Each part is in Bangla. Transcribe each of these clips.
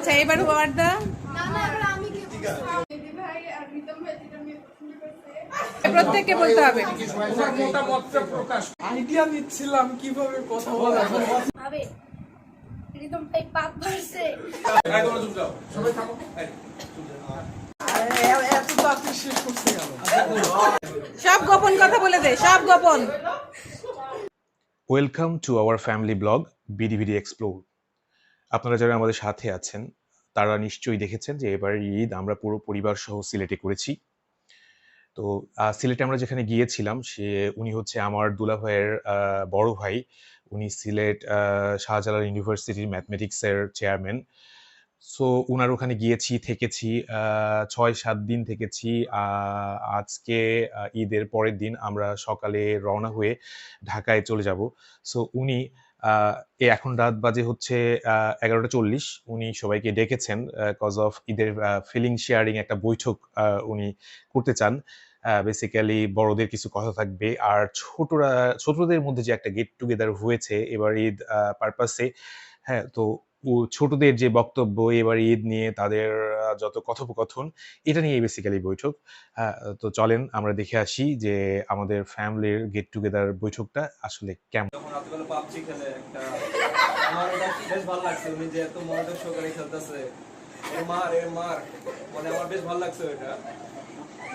আচ্ছা এবার ওয়ার্দা প্রত্যেককে বলতে হবে। আইডিয়া নিচ্ছিলাম কিভাবে কথা বলা হবে একদম পেট পাক ভরছে। সবাই থাকো এত তাড়াতাড়ি শেষ করতে গেল। সব গোপন কথা বলে দে, সব গোপন। Welcome to our family blog BDVD explore. আপনারা যারা আমাদের সাথে আছেন তারা নিশ্চয়ই দেখেছেন যে এবার ঈদ আমরা পুরো পরিবার সহ সিলেটে করেছি। তো সিলেটে আমরা যেখানে গিয়েছিলাম উনি হচ্ছে আমার দুলা ভাইয়ের বড় ভাই। উনি সিলেট শাহজালাল ইউনিভার্সিটির ম্যাথমেটিক্সের চেয়ারম্যান। সো উনার ওখানে গিয়েছি, থেকেছি ৬-৭ দিন থেকেছি। আজকে ঈদের পরের দিন আমরা সকালে রওনা হয়ে ঢাকায় চলে যাব। সো উনি এখন রাত বাজে হচ্ছে ১১:৪০। উনি সবাইকে ডেকেছেন কজ অফ ঈদের ফিলিং শেয়ারিং একটা বৈঠক উনি করতে চান। বেসিক্যালি বড়দের কিছু কথা থাকবে, আর ছোটদের মধ্যে যে একটা গেট টুগেদার হয়েছে এবার ঈদ পারপাসে, হ্যাঁ, তো ছোটদের যে বক্তব্য এবার ঈদ নিয়ে তাদের যত কথোপকথন, এটা নিয়ে বেসিক্যালি বৈঠক। তো চলেন আমরা দেখে আসি যে আমাদের ফ্যামিলির গেট টুগেদার বৈঠকটা আসলে কেমন। পাবজি খেলে একটা আমার বেশ ভালো লাগছে, উনি যে এত মনোযোগ সহকারে খেলতেছে, এর মার মানে আমার বেশ ভালো লাগছে ওইটা।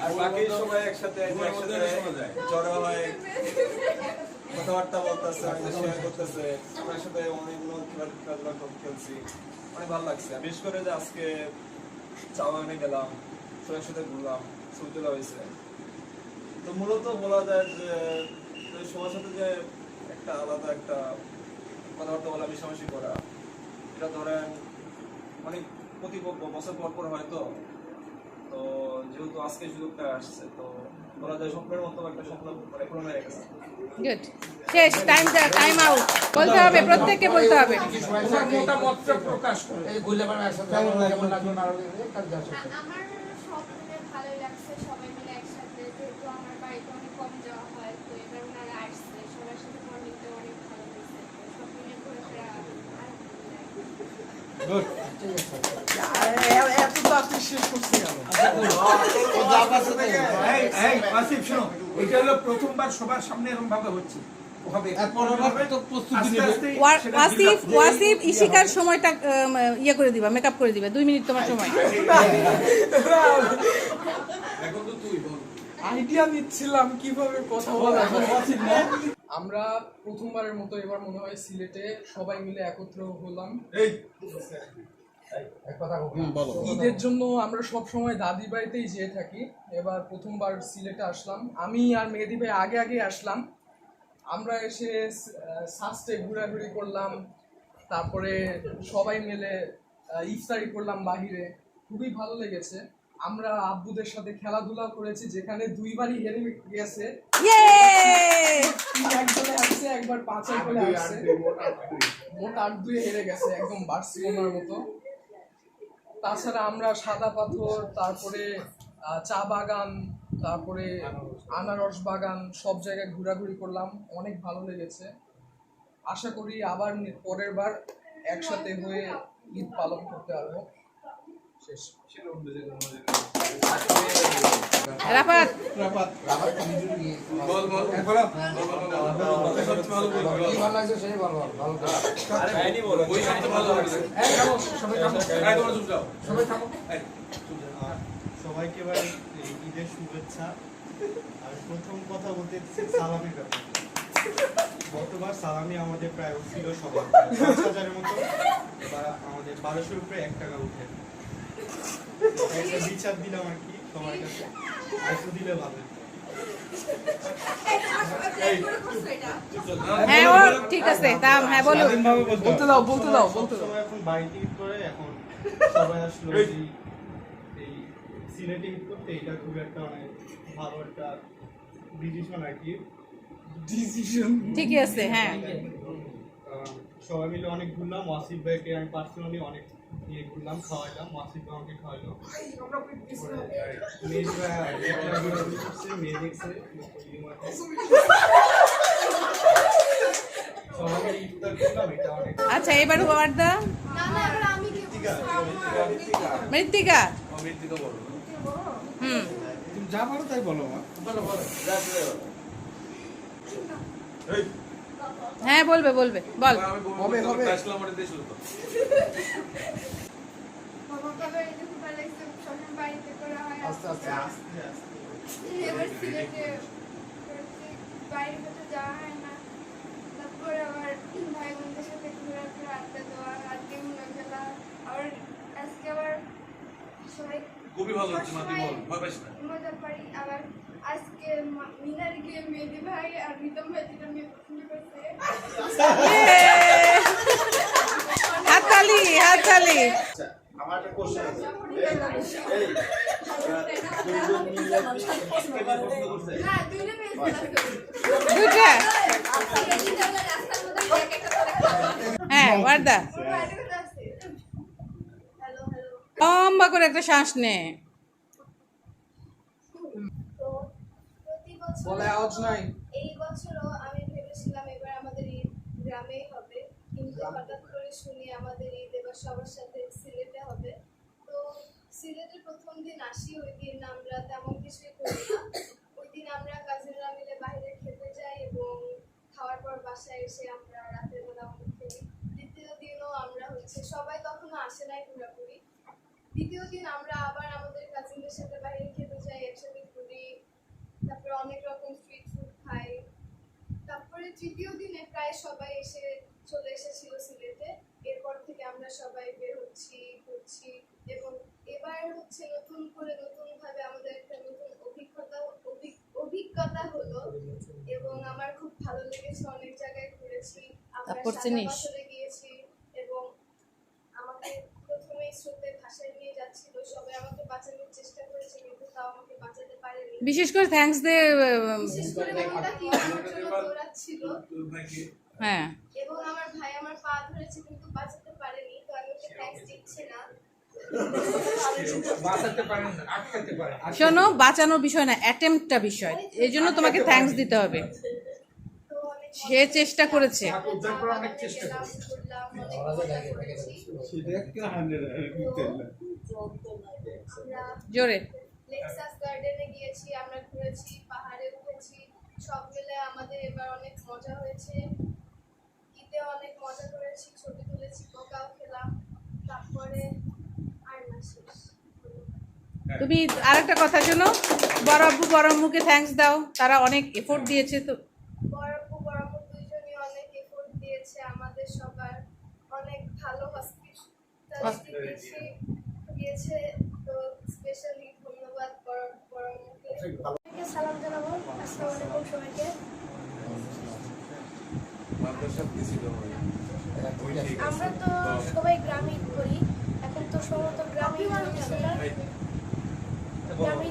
আর বাকি সবাই একসাথে জড়ো হয়, কথাবার্তা বলতেছে, শেয়ার করতেছে, আমার সাথে অনেকগুলো খেলাধুলা খেলছি, অনেক ভালো লাগছে। বিশেষ করে যে আজকে চা বাগানে গেলাম, সবার সাথে ঘুরলাম, ছবি তোলা হয়েছে। তো মূলত বলা যায় যে সবার সাথে যে একটা আলাদা একটা কথাবার্তা বলা, মিশামিশি করা, এটা ধরেন অনেক প্রতি বছর পর হয়তো। তো যেহেতু আজকে সুযোগটা আসছে, তো বলা যায় স্বপ্নের মতো একটা স্বপ্ন মানে পূরণ হয়ে গেছে। গুড, শেষ, টাইম আউট। বলতে হবে, প্রত্যেককে বলতে হবে। মতামতটা প্রকাশ করে এই গোলাবার একসাথে কেমন লাগলো না আমার সব মিলে ভালোই লাগছে, সবাই মিলে একসাথে। যেহেতু আমার বাড়িতে অনেক কম যাওয়া হয়, তো এবার ওনারা আসছে, সবার সাথে বন্ডিংটা অনেক ভালো হয়েছে। সব মিলে ঘোরাফেরা এত তাড়াতাড়ি শেষ করতে গেল। এটা হলো প্রথমবার সবার সামনে এরকম ভাবে হচ্ছে। ওয়াসিফ ইশিকার সময়টা ইয়ে করে দিবা, মেকআপ করে দিবা। 2 মিনিট তোমার সময়। আইডিয়া নিচ্ছিলাম কিভাবে কথা বলা। আমরা প্রথমবারের মতো এবার মনে হয় সিলেটে সবাই মিলে একত্র হলাম। ঈদের জন্য আমরা সব সময় দাদি বাড়িতেই যেয়ে থাকি, এবার প্রথমবার সিলেটে আসলাম। আমি আর মেহেদি ভাই আগে আসলাম। আমরা এসে সাস্টে ঘোরাঘুরি করলাম, তারপরে সবাই মিলে ইফতারি করলাম বাহিরে, খুবই ভালো লেগেছে। আমরা আব্বুদের সাথে খেলাধুলা করেছি, যেখানে 2বারই হেরে গেছে। একদলে আসছে, একবার 5 গোলে আসছে, মোট 8-2 হেরে গেছে, একদম বার্সেলোনার মতো। তাছাড়া আমরা সাদা পাথর, তারপরে চা বাগান, তারপরে আনারস বাগান, সব জায়গায় ঘোরাঘুরি করলাম, অনেক ভালো লেগেছে। আশা করি আবার পরের বার একসাথে হয়ে ঈদ পালন করতে পারবো। শেষ। রাফাত সবাইকে এবার ঈদের শুভেচ্ছা। আর প্রথম কথা বলতে সালামির ব্যাপারে। গতবার সালামি আমাদের প্রায় ছিল সবার ৫,০০০-এর মতো, এবার আমাদের ১২০০-র উপরে ১ টাকা উঠে একটা বিচার দিলাম আর কি সবার কাছে। আরেকটু দিলে ভালো। হ্যাঁ ও ঠিক আছে, হ্যাঁ বলো। বলতে দাও। সবাই এখন বাড়িতে ঈদ করে, এখন সবাই আসলো এই সিলেটে ঈদ করতে। এটা খুব একটা অনেক ভালো একটা ডিসিশন আর কি। ঠিকই আছে, হ্যাঁ। সবাই মিলে অনেক ঘুরলাম। ওয়াসিফ ভাইকে আমি পার্সোনালি অনেক নিয়ে ঘুরলাম, খাওয়াইলাম। ওয়াসিফ ভাই আমাকে খাওয়াইলো। মেয়ে দেখছে সবাই মিলে ইফতার করলাম, এটা অনেক। আচ্ছা এবার ওয়ার্দা। আমি মৃত্তিকা হুম তুমি যা পারো তাই বলো মা। হ্যাঁ বলবে বল হবে হবে বাবা বাবা এটা খুব ভালো লাগছে সবার বাড়িতে করা হয় আস্তে আস্তে আস্তে এবার সিলেটে বাইরে কোথাও যাওয়া হয় না তারপরে আবার ভাই বোনদের সাথে ঘোরাফেরা আড্ডা দেওয়া আজকে মনে খেলা আবার আজকে আবার সবাই খুবই ভালো হচ্ছে মাতি বল ভয় পাইস না মজা পারি আবার আজকে মিনার গিয়ে মেহেদি ভাই আর রিতম ভাই যেটা মেয়ে পছন্দ করছে হাততালি আমার একটা কোশ্চেন আছে না দুইটা মেয়ে দুটা হ্যাঁ ওয়ার্দা হ্যালো হ্যালো লম্বা করে একটা শ্বাস নে তো প্রতি বছর বলে আওয়াজ নাই। এই বছরও আমি ভেবেছিলাম এবার আমাদের ঈদ গ্রামেই হবে কিন্তু হঠাৎ করে শুনি আমাদের ঈদ এবার সবার সাথে সিলেটে হবে তো সিলেটের প্রথম দিন আসি ওই দিন আমরা তেমন কিছুই করি না ওই দিন আমরা কাজিনরা মিলে বাইরে খেতে যাই এবং খাওয়ার পর বাসায় এসে আমরা রাতের বেলা অনেক খেলি দ্বিতীয় দিনও আমরা সবাই তখনও আসে নাই পুরোপুরি দ্বিতীয় দিন আমরা আবার আমাদের কাজিনদের সাথে বাইরে খেতে যাই একসাথে ঘুরি তারপরে অনেক রকম স্ট্রিট ফুড খাই তারপরে তৃতীয় দিনে প্রায় সবাই চলে এসেছিল সিলেটে এরপর থেকে আমরা সবাই বের হচ্ছি ঘুরছি এবং এবার নতুনভাবে আমাদের একটা নতুন অভিজ্ঞতা হলো এবং আমার খুব ভালো লেগেছে অনেক জায়গায় ঘুরেছি আমরা তারপর সাদা চিনিস? পাথরে গিয়েছি এবং আমাকে প্রথমেই স্রোতে ভাসায় নিয়ে যাচ্ছিল সবাই আমাকে বাঁচানোর চেষ্টা করেছে কিন্তু তাও আমাকে বাঁচাতে পারেনি বিশেষ করে থ্যাঙ্কস দে বিশেষ করে মনটা কি আমার জন্য দৌড়াচ্ছিল হ্যাঁ এবং আমার ভাই আমার পা ধরেছে কিন্তু বাঁচাতে পারেনি তো আমি ওকে থ্যাঙ্কস দিচ্ছি না বাঁচাতে পারেন না আটকাতে পারেন শোনো বাঁচানোর বিষয় না অ্যাটেম্পটটা বিষয় এই জন্য তোমাকে থ্যাঙ্কস দিতে হবে তো অনেক সে চেষ্টা করেছে উদ্ধার করার অনেক চেষ্টা গেলাম, ঘুরলাম, অনেক মজা করেছি। আমরা জোরে লেক্সাস গার্ডেনে গিয়েছি আমরা ঘুরেছি পাহাড়ে উঠেছি সব মিলে আমাদের এবার অনেক মজা হয়েছে ঈদে অনেক মজা করেছি ছবি তুলেছি কোকাও খেলাম তারপরে আর না শেষ তুমি আরেকটা কথা শোনো বড় আব্বু বড় আম্মুকে থ্যাঙ্কস দাও তারা অনেক এফোর্ট দিয়েছে তো বরাবর দুইজনই অনেক এফোর্ট দিয়েছে আমাদের সবার অনেক ভালো হসপিটালিটি দিয়েছে তো স্পেশালি ধন্যবাদ বরাবরকে সালাম জানাবো আসসালামু আলাইকুম সবাইকে আমরা তো সবাই গ্রামে ঈদ করি এখন তো সমস্ত গ্রামে ঈদ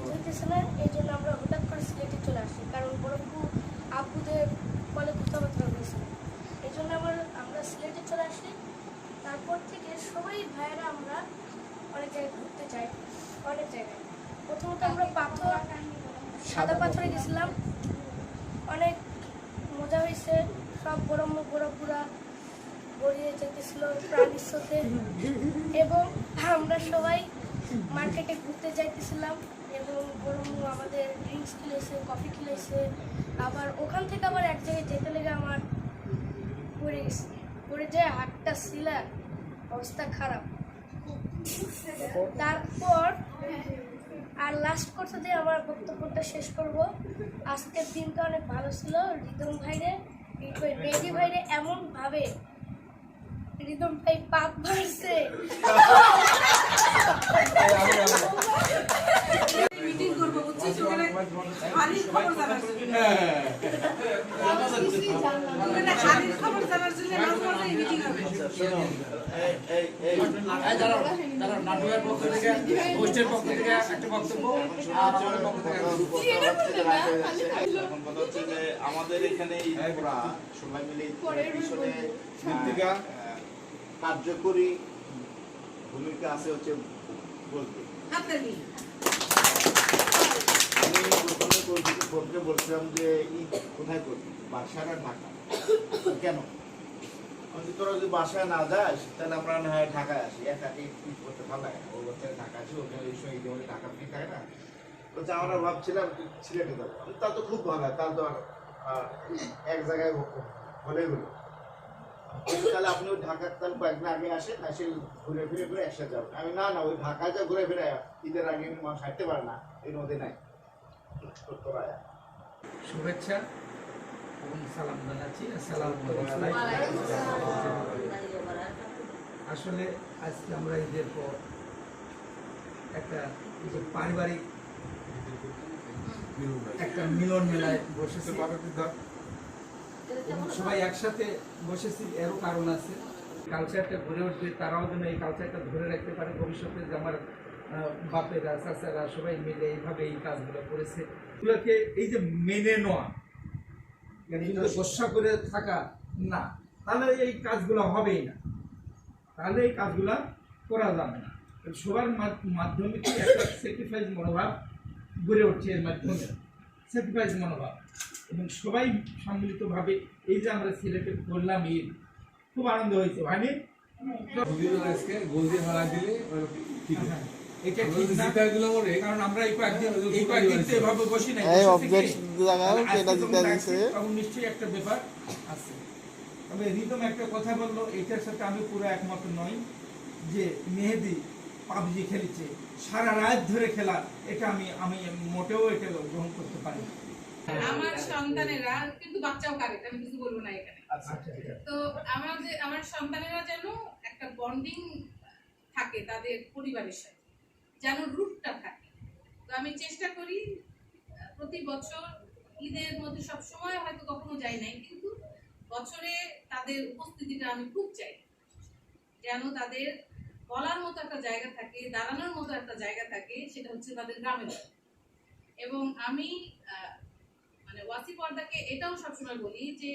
হইতেছে না এই জন্য আমরা হঠাৎ করে সিলেটে চলে আসি কারণ বড়ব্বু আব্বুদের বলে কথাবার্তা হয়েছিল এই জন্য আমরা সিলেটে চলে আসি তারপর থেকে সবাই ভাইয়েরা আমরা অনেক জায়গায় ঘুরতে যাই অনেক জায়গায় প্রথমত আমরা সাদা পাথরে গেছিলাম অনেক মজা হয়েছে সব বড়ব্বুরা গড়িয়ে যেতেছিল প্রাণীর সাথে এবং আমরা সবাই মার্কেটে ঘুরতে যাইতেছিলাম এবং বড়ম্বু আমাদের ড্রিঙ্কস খেলেছে কফি খেলেছে আবার ওখান থেকে আবার এক জায়গায় যেতে লেগে আমার পড়ে যায় হাতটা ছিলা অবস্থা খারাপ তারপর আর লাস্ট কথা দিয়ে আমার বক্তব্যটা শেষ করব আজকের দিনটা অনেক ভালো ছিল রিদম ভাইরে মেহেদি ভাইরে এমনভাবে রিদম ভাই পাপ মারছে মিটিং করব বুঝছিস ওখানে হানির খবর জানার জন্য ওখানে হানির খবর জানার জন্য মাঝে মাঝে মিটিং হবে নাটকের পক্ষ থেকে হোস্টের পক্ষ থেকে একটা বক্তব্য আর আমাদের পক্ষ থেকে এখন কথা হচ্ছে যে আমাদের এখানে ঈদ করা সবাই মিলে ঈদ করার পিছনে কার্যকরী ভূমিকা আছে হচ্ছে বলতে হাততালি আমি প্রথমে ফোনকে বলছিলাম যে ঈদ কোথায় করবি বাসার আর ঢাকা কেন আমি তোরা যদি বাসায় না যাস তাহলে আমরা না হয় ঢাকায় আসি, একাকে কি করতে ভালো লাগে না, ওর বাচ্চারা ঢাকা আসি, ওকে ওই সময় ঈদে মধ্যে ঢাকা ফ্রি থাকে না, বলছে আমরা ভাবছিলাম সিলেটে যাবো। তা তো খুব ভালো, তা তো আর এক জায়গায় হলে হলো। তাহলে আপনি ওই ঢাকার তাহলে কয়েকদিন আগে আসেন, এসে ঘুরে ফিরে একসাথে যাবেন। আমি না ওই ঢাকায় যা ঘুরে ফিরে ঈদের আগে মানুষ হাঁটতে পারে না, এর মধ্যে নাই। তোরা শুভেচ্ছা এবং সালাম জানাচ্ছি। আসসালামু আসলে আজকে আমরা ঈদের পর একটা পারিবারিক একটা মিলন মেলায় বসেছি এবং সবাই একসাথে বসেছি, এরও কারণ আছে। কালচারটা গড়ে উঠবে, তারাও যেন এই কালচারটা ধরে রাখতে পারে ভবিষ্যতে। যে আমার বাপেরা চাচারা সবাই মিলে এইভাবে এই কাজগুলো করেছে, এগুলোকে এই যে মেনে নেওয়া, কিন্তু গোসা করে থাকা না, তাহলে এই কাজগুলো হবেই না, তাহলে এই কাজগুলো করা যাবে না। সবার মাধ্যমে কি একটা স্যাক্রিফাইস মনোভাব গড়ে উঠছে, এর মাধ্যমে স্যাক্রিফাইস মনোভাব, এবং সবাই সম্মিলিতভাবে এই যে আমরা সিলেটে করলাম ঈদ, খুব আনন্দ হয়েছে। ভাই আজকে গোল দিয়ে হারা দিলে এটা ঠিক না, কারণ আমরা এই কয়েকদিন তো এভাবে বসি নাই, তখন নিশ্চয়ই একটা ব্যাপার আছে। তবে রিদম একটা কথা বললো, এটার সাথে আমি পুরো একমত নই, যে মেহেদি পাবজি খেলেছে সারা রাত ধরে খেলা, এটা আমি মোটেও এটা গ্রহণ করতে পারি না। আমার সন্তানেরা কিন্তু বাচ্চাও কারে, আমি কিছু বলবো না এখানে। আচ্ছা, তো আমার সন্তানেরা যেন একটা বন্ডিং থাকে তাদের পরিবারের সাথে, যেন রুটটা থাকে। তো আমি চেষ্টা করি প্রতি বছর ঈদের মধ্যে সব সময় হয়তো কখনো যাই নাই, কিন্তু বছরে তাদের উপস্থিতিটা আমি খুব চাই, যেন তাদের বলার মতো একটা জায়গা থাকে, দাঁড়ানোর মতো একটা জায়গা থাকে, সেটা হচ্ছে তাদের গ্রামের। এবং আমি মানে ওয়াসি পর্দাকে এটাও সবসময় বলি যে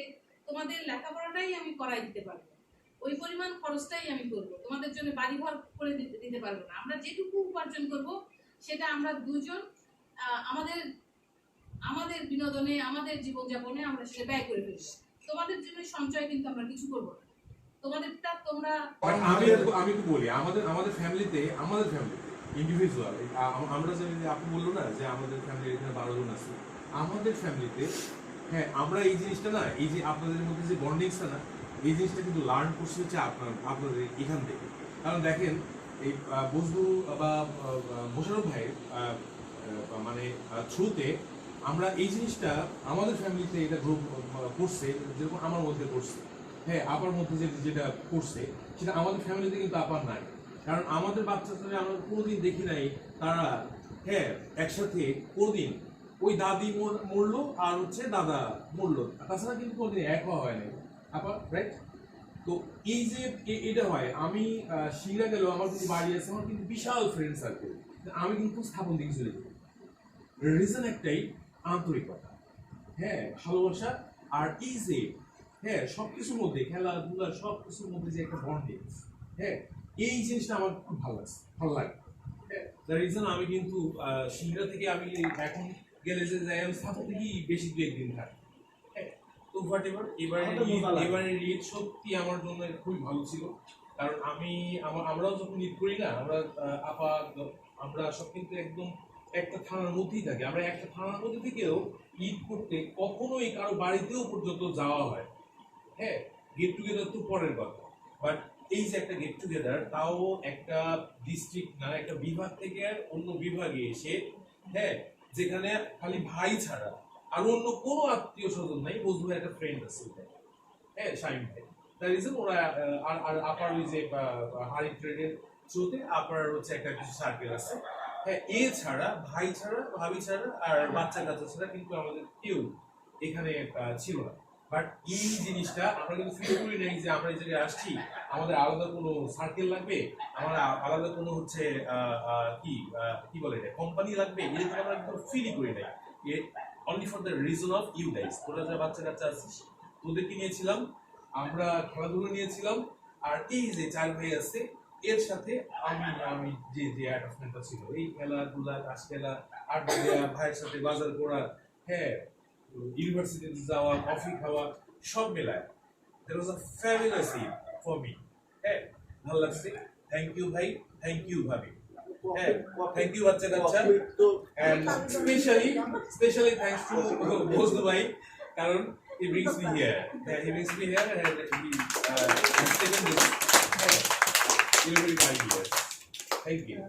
তোমাদের লেখাপড়াটাই আমি করাই দিতে পারবো, ওই পরিমাণ খরচটাই আমি করবো, তোমাদের জন্য বাড়িঘর করে দিতে পারবো না। আমরা যেটুকু উপার্জন করব সেটা আমরা দুজন আমাদের বিনোদনে, আমাদের জীবনযাপনে আমরা সেটা ব্যয় করে ফেলবো। তোমাদের জন্য সঞ্চয় কিন্তু আমরা কিছু করবো না, তোমাদেরটা তোমরা। আমি একটু বলি, আমাদের ফ্যামিলিতে ইন্ডিভিজুয়াল, আমরা যে আপনি বললো না যে আমাদের ফ্যামিলি এখানে 12 জন আছে, আমাদের ফ্যামিলিতে হ্যাঁ আমরা এই জিনিসটা না, এই যে আপনাদের মধ্যে যে বন্ডিংসটা না, এই জিনিসটা কিন্তু লার্ন করছি হচ্ছে আপনাদের এখান থেকে। কারণ দেখেন এই বজলু বা মোশারফ ভাইয়ের মানে থ্রুতে আমরা এই জিনিসটা আমাদের ফ্যামিলিতে এটা গ্রুপ করছে, যেরকম আমার মধ্যে করছে, হ্যাঁ আপার মধ্যে যেটা করছে সেটা আমাদের ফ্যামিলিতে কিন্তু আপার নাই। কারণ আমাদের বাচ্চাদের আমরা কোনোদিন দেখি নাই তারা হ্যাঁ একসাথে কোনোদিন ওই দাদি মরলো আর হচ্ছে দাদা মরলো, তাছাড়া কিন্তু কোনোদিন এক হওয়া হয় নাই আপা, রাইট? তো এই যে এটা হয়, আমি শিরা গেলেও আমার কিন্তু বাড়ি আছে, আমার কিন্তু বিশাল ফ্রেন্ড সার্কেল, আমি কিন্তু স্থাপন দিকে চলে যাই। রিজন একটাই, আন্তরিকতা, হ্যাঁ ভালোবাসা, আর এই যে হ্যাঁ সবকিছুর মধ্যে খেলাধুলা সবকিছুর মধ্যে যে একটা বন্ডিং, হ্যাঁ এই জিনিসটা আমার খুব ভালো লাগে। দ্য রিজন আমি কিন্তু শিরা থেকে আমি এখন গেলে যে যাই, আমি স্থাপন থেকেই বেশি 2-1 দিন থাকি। তো হোয়াট এভার, এবারের ঈদ সত্যি আমার জন্য খুবই ভালো ছিল। কারণ আমরাও যখন ঈদ করি না, আমরা সব কিন্তু একদম একটা থানার মধ্যেই থাকি। আমরা একটা থানার মধ্যে থেকেও ঈদ করতে কখনোই কারো বাড়িতেও পর্যন্ত যাওয়া হয়, হ্যাঁ গেট টুগেদার তো পরের কথা, বাট এই যে একটা গেট টুগেদার, তাও একটা ডিস্ট্রিক্ট না একটা বিভাগ থেকে অন্য বিভাগে এসে, হ্যাঁ যেখানে খালি ভাই ছাড়া আর অন্য কোনো আত্মীয় স্বজন নাই, বন্ধু একটা ফ্রেন্ড আছে, হ্যাঁ শাইন ভাই। তার রিজন ওরা আর আপার ওই যে হারি ট্রেডের থ্রুতে আপার হচ্ছে একটা কিছু সার্কেল আছে, হ্যাঁ এছাড়া ভাই ছাড়া ভাবি ছাড়া আর বাচ্চা কাচ্চা ছাড়া কিন্তু আমাদের কেউ এখানে ছিল না। বাট এই জিনিসটা আমরা কিন্তু ফিল করি নাই যে আমরা এই জায়গায় আসছি আমাদের আলাদা কোনো সার্কেল লাগবে, আমার আলাদা কোনো হচ্ছে কি বলে এটা কোম্পানি লাগবে, এরকম আমরা একদম ফিলই করি নাই। Only for the reason of you guys, তোরা যা বাচ্চা কাচ্চা আছিস তোদেরকে নিয়েছিলাম, আমরা খেলাধুলো নিয়েছিলাম, আর এই যে 4 ভাই আছে এর সাথে আমি যে অ্যাটাচমেন্টটা ছিল, এই খেলাধুলা কাজ খেলা আড্ডা দেওয়া, ভাইয়ের সাথে বাজার করা, হ্যাঁ ইউনিভার্সিটিতে যাওয়া, কফি খাওয়া, সব মেলায় That was a fabulous Eid for me. হ্যাঁ ভালো লাগছে। থ্যাংক ইউ ভাই, থ্যাংক ইউ ভাবি। হ্যাঁ থ্যাংক ইউ বাচ্চা কাচ্চা। And especially thanks to Bozdu bhai, কারণ he brings me here. He brings me here and he has taken this. Thank you.